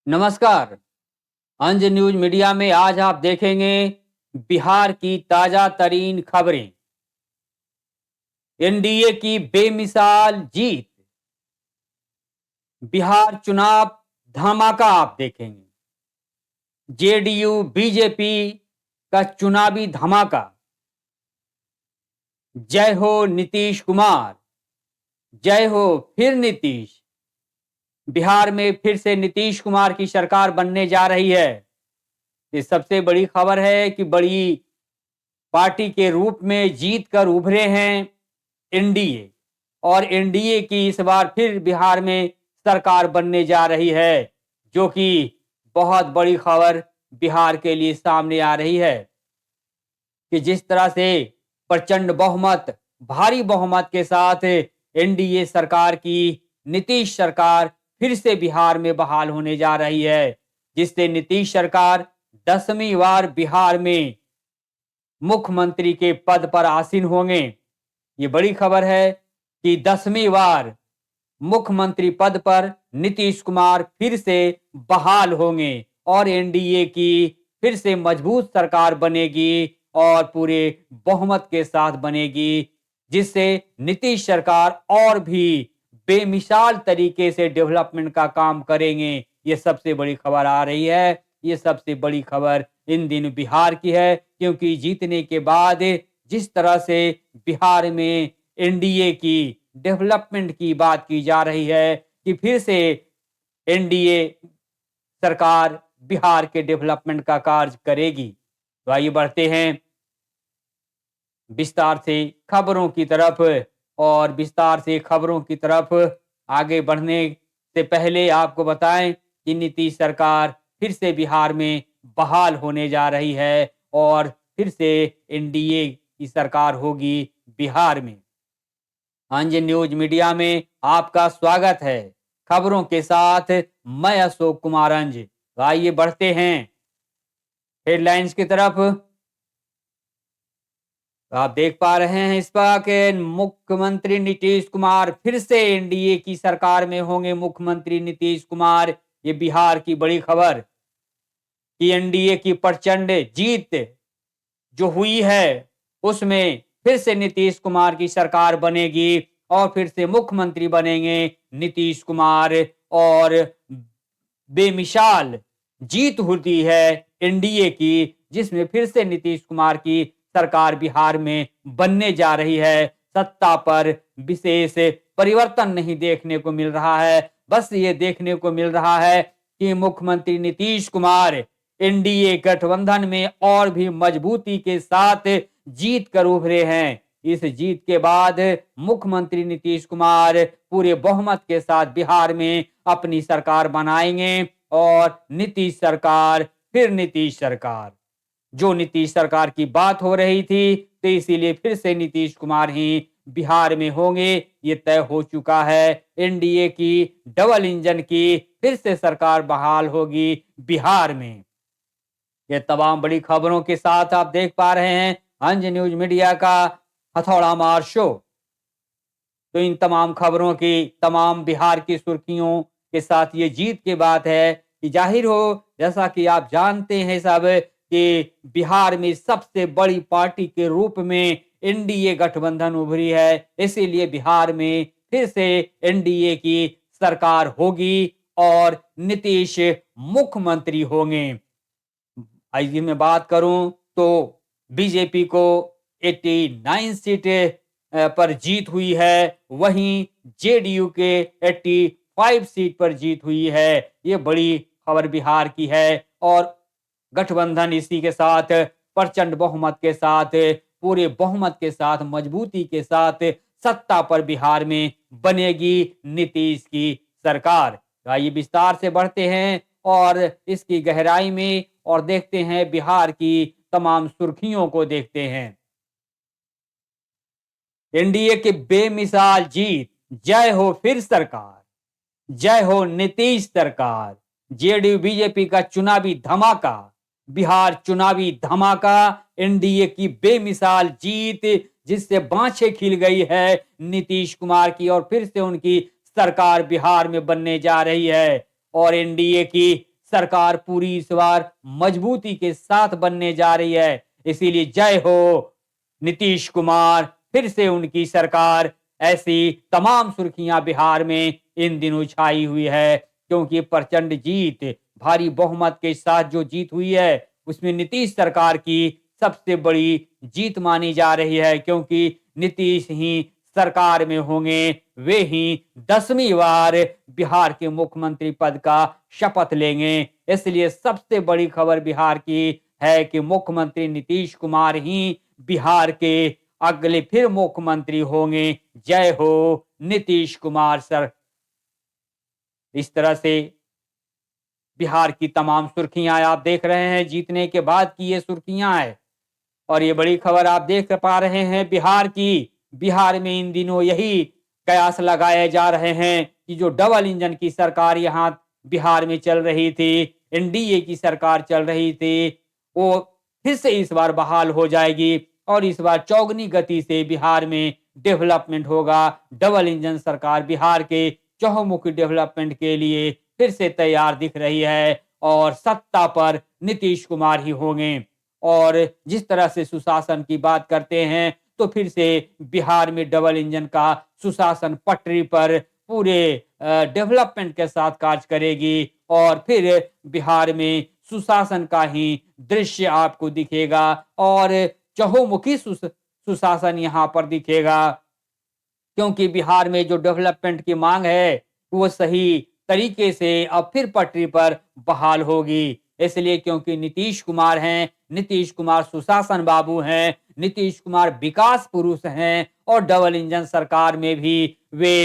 नमस्कार। अंज news media में आज आप देखेंगे बिहार की ताजा तरीन खबरें। एनडीए की बेमिसाल जीत, बिहार चुनाव धमाका आप देखेंगे। जेडीयू बीजेपी का चुनावी धमाका। जय हो नीतीश कुमार, जय हो फिर नीतीश। बिहार में फिर से नीतीश कुमार की सरकार बनने जा रही है। ये सबसे बड़ी खबर है कि बड़ी पार्टी के रूप में जीत कर उभरे हैं एनडीए, और एनडीए की इस बार फिर बिहार में सरकार बनने जा रही है, जो कि बहुत बड़ी खबर बिहार के लिए सामने आ रही है कि जिस तरह से प्रचंड बहुमत, भारी बहुमत के साथ एनडीए सरकार की नीतीश सरकार फिर से बिहार में बहाल होने जा रही है, जिससे नीतीश सरकार 10वीं बार बिहार में मुख्यमंत्री के पद पर आसीन होंगे। ये बड़ी खबर है कि 10वीं बार मुख्यमंत्री पद पर नीतीश कुमार फिर से बहाल होंगे और एनडीए की फिर से मजबूत सरकार बनेगी और पूरे बहुमत के साथ बनेगी, जिससे नीतीश सरकार और भी बेमिसाल तरीके से डेवलपमेंट का काम करेंगे। ये सबसे बड़ी खबर आ रही है। ये सबसे बड़ी खबर इन दिनों बिहार की है, क्योंकि जीतने के बाद जिस तरह से बिहार में एनडीए की डेवलपमेंट की बात की जा रही है कि फिर से एनडीए सरकार बिहार के डेवलपमेंट का कार्य करेगी। तो आइए बढ़ते हैं विस्तार से खबरों की तरफ। और विस्तार से खबरों की तरफ आगे बढ़ने से पहले आपको बताएं कि नीतीश सरकार फिर से बिहार में बहाल होने जा रही है और फिर से एनडीए की सरकार होगी बिहार में। अंज न्यूज मीडिया में आपका स्वागत है। खबरों के साथ मैं अशोक कुमार अंज। तो आइए बढ़ते हैं हेडलाइंस की तरफ। तो आप देख पा रहे हैं इस पर कि मुख्यमंत्री नीतीश कुमार फिर से एनडीए की सरकार में होंगे। मुख्यमंत्री नीतीश कुमार, ये बिहार की बड़ी खबर कि एनडीए की प्रचंड जीत जो हुई है उसमें फिर से नीतीश कुमार की सरकार बनेगी और फिर से मुख्यमंत्री बनेंगे नीतीश कुमार। और बेमिसाल जीत होती है एनडीए की, जिसमें फिर से नीतीश कुमार की सरकार बिहार में बनने जा रही है। सत्ता पर विशेष परिवर्तन नहीं देखने को मिल रहा है, बस ये देखने को मिल रहा है कि मुख्यमंत्री नीतीश कुमार एनडीए गठबंधन में और भी मजबूती के साथ जीत कर उभरे हैं। इस जीत के बाद मुख्यमंत्री नीतीश कुमार पूरे बहुमत के साथ बिहार में अपनी सरकार बनाएंगे और नीतीश सरकार फिर नीतीश सरकार, जो नीतीश सरकार की बात हो रही थी, तो इसीलिए फिर से नीतीश कुमार ही बिहार में होंगे। ये तय हो चुका है। एनडीए की डबल इंजन की फिर से सरकार बहाल होगी बिहार में। ये तमाम बड़ी खबरों के साथ आप देख पा रहे हैं अंज न्यूज मीडिया का हथौड़ा मार शो। तो इन तमाम खबरों की, तमाम बिहार की सुर्खियों के साथ ये जीत की बात है कि जाहिर हो, जैसा कि आप जानते हैं सब, कि बिहार में सबसे बड़ी पार्टी के रूप में एनडीए गठबंधन उभरी है। इसीलिए बिहार में फिर से एनडीए की सरकार होगी और नीतीश मुख्यमंत्री होंगे। आइए मैं बात करूं तो बीजेपी को 89 सीट पर जीत हुई है, वहीं जेडीयू के 85 सीट पर जीत हुई है। ये बड़ी खबर बिहार की है और गठबंधन इसी के साथ प्रचंड बहुमत के साथ, पूरे बहुमत के साथ, मजबूती के साथ सत्ता पर बिहार में बनेगी नीतीश की सरकार। तो आइए विस्तार से बढ़ते हैं और इसकी गहराई में और देखते हैं बिहार की तमाम सुर्खियों को देखते हैं। एनडीए की बेमिसाल जीत, जय हो फिर सरकार, जय हो नीतीश सरकार। जेडीयू बीजेपी का चुनावी धमाका, बिहार चुनावी धमाका, एनडीए की बेमिसाल जीत, जिससे बांछें खिल गई है नीतीश कुमार की और फिर से उनकी सरकार बिहार में बनने जा रही है। और एनडीए की सरकार पूरी इस बार मजबूती के साथ बनने जा रही है। इसीलिए जय हो नीतीश कुमार, फिर से उनकी सरकार। ऐसी तमाम सुर्खियां बिहार में इन दिनों छाई हुई है, क्योंकि प्रचंड जीत, भारी बहुमत के साथ जो जीत हुई है, उसमें नीतीश सरकार की सबसे बड़ी जीत मानी जा रही है, क्योंकि नीतीश ही सरकार में होंगे, वे ही 10वीं बार बिहार के मुख्यमंत्री पद का शपथ लेंगे। इसलिए सबसे बड़ी खबर बिहार की है कि मुख्यमंत्री नीतीश कुमार ही बिहार के अगले फिर मुख्यमंत्री होंगे। जय हो नीतीश कुमार सर। इस तरह से बिहार की तमाम सुर्खियां आप देख रहे हैं, जीतने के बाद की ये सुर्खियां है। और ये बड़ी खबर आप देख पा रहे हैं बिहार की। बिहार में इन दिनों यही कयास लगाए जा रहे हैं कि जो डबल इंजन की सरकार यहाँ बिहार में चल रही थी, एनडीए की सरकार चल रही थी, वो फिर से इस बार बहाल हो जाएगी और इस बार चौगनी गति से बिहार में डेवलपमेंट होगा। डबल इंजन सरकार बिहार के चहुमुखी डेवलपमेंट के लिए फिर से तैयार दिख रही है और सत्ता पर नीतीश कुमार ही होंगे। और जिस तरह से सुशासन की बात करते हैं, तो फिर से बिहार में डबल इंजन का सुशासन पटरी पर पूरे डेवलपमेंट के साथ कार्य करेगी और फिर बिहार में सुशासन का ही दृश्य आपको दिखेगा और चहुमुखी सुशासन यहाँ पर दिखेगा, क्योंकि बिहार में जो डेवलपमेंट की मांग है, वो सही तरीके से अब फिर पटरी पर बहाल होगी। इसलिए क्योंकि नीतीश कुमार हैं, नीतीश कुमार सुशासन बाबू हैं, नीतीश कुमार विकास पुरुष हैं और डबल इंजन सरकार में भी वे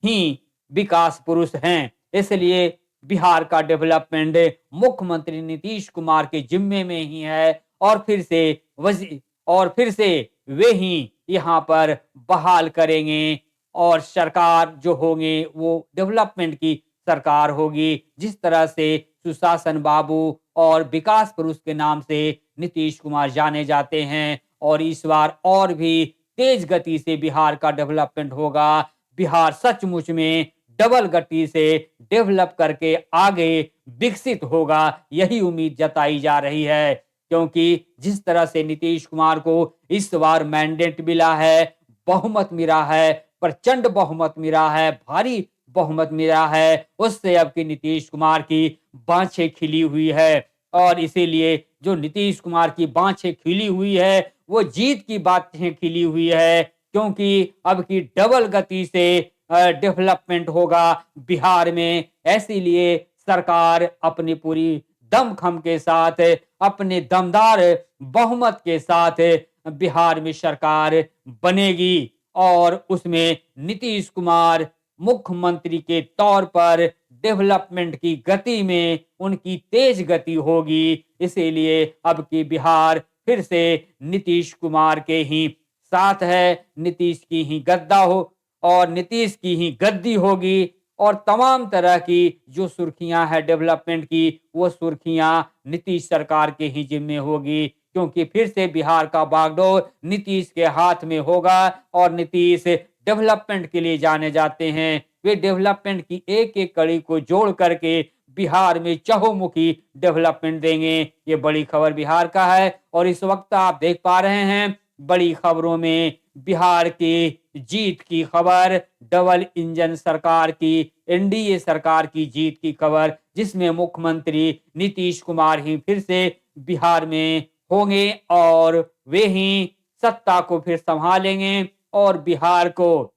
ही विकास पुरुष हैं। इसलिए बिहार का डेवलपमेंट मुख्यमंत्री नीतीश कुमार के जिम्मे में ही है और फिर से वे ही यहाँ पर बहाल करेंगे और सरकार जो होंगे वो डेवलपमेंट की सरकार होगी। जिस तरह से सुशासन बाबू और विकास पुरुष के नाम से नीतीश कुमार जाने जाते हैं और इस बार और भी तेज गति से बिहार का डेवलपमेंट होगा। बिहार सचमुच में डबल गति से डेवलप करके आगे विकसित होगा, यही उम्मीद जताई जा रही है। क्योंकि जिस तरह से नीतीश कुमार को इस बार मैंडेट मिला है, बहुमत मिला है, प्रचंड बहुमत मिला है, भारी बहुमत मिला है, उससे अब की नीतीश कुमार की बाँछें खिली हुई है और इसीलिए जो नीतीश कुमार की बाँछें खिली हुई है, वो जीत की बातें खिली हुई है, क्योंकि अब की डबल गति से डेवलपमेंट होगा बिहार में। इसीलिए सरकार अपनी पूरी दमखम के साथ, अपने दमदार बहुमत के साथ बिहार में सरकार बनेगी और उसमें नीतीश कुमार मुख्यमंत्री के तौर पर डेवलपमेंट की गति में उनकी तेज गति होगी। इसीलिए अब की बिहार फिर से नीतीश कुमार के ही साथ है, नीतीश की ही गद्दा हो और नीतीश की ही गद्दी होगी और तमाम तरह की जो सुर्खियां हैं डेवलपमेंट की, वो सुर्खियां नीतीश सरकार के ही जिम्मे होगी, क्योंकि फिर से बिहार का बागडोर नीतीश के हाथ में होगा और नीतीश डेवलपमेंट के लिए जाने जाते हैं। वे डेवलपमेंट की एक एक कड़ी को जोड़ करके बिहार में चहुमुखी डेवलपमेंट देंगे। ये बड़ी खबर बिहार का है और इस वक्त आप देख पा रहे हैं बड़ी खबरों में बिहार की जीत की खबर, डबल इंजन सरकार की, एनडीए सरकार की जीत की खबर, जिसमें मुख्यमंत्री नीतीश कुमार ही फिर से बिहार में होंगे और वे ही सत्ता को फिर संभालेंगे और बिहार को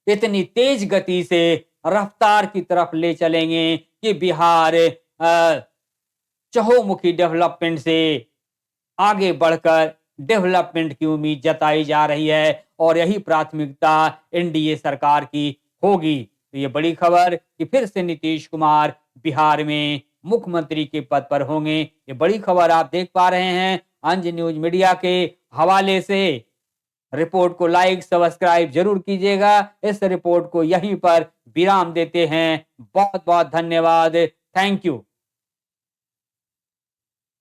इतनी तेज गति से रफ्तार की तरफ ले चलेंगे कि बिहार चहुमुखी डेवलपमेंट से आगे बढ़कर डेवलपमेंट की उम्मीद जताई जा रही है और यही प्राथमिकता एनडीए सरकार की होगी। तो ये बड़ी खबर कि फिर से नीतीश कुमार बिहार में मुख्यमंत्री के पद पर होंगे। ये बड़ी खबर आप देख पा रहे हैं अंज न्यूज मीडिया के हवाले से। रिपोर्ट को लाइक सब्सक्राइब जरूर कीजिएगा। इस रिपोर्ट को यहीं पर विराम देते हैं। बहुत बहुत धन्यवाद। Thank you.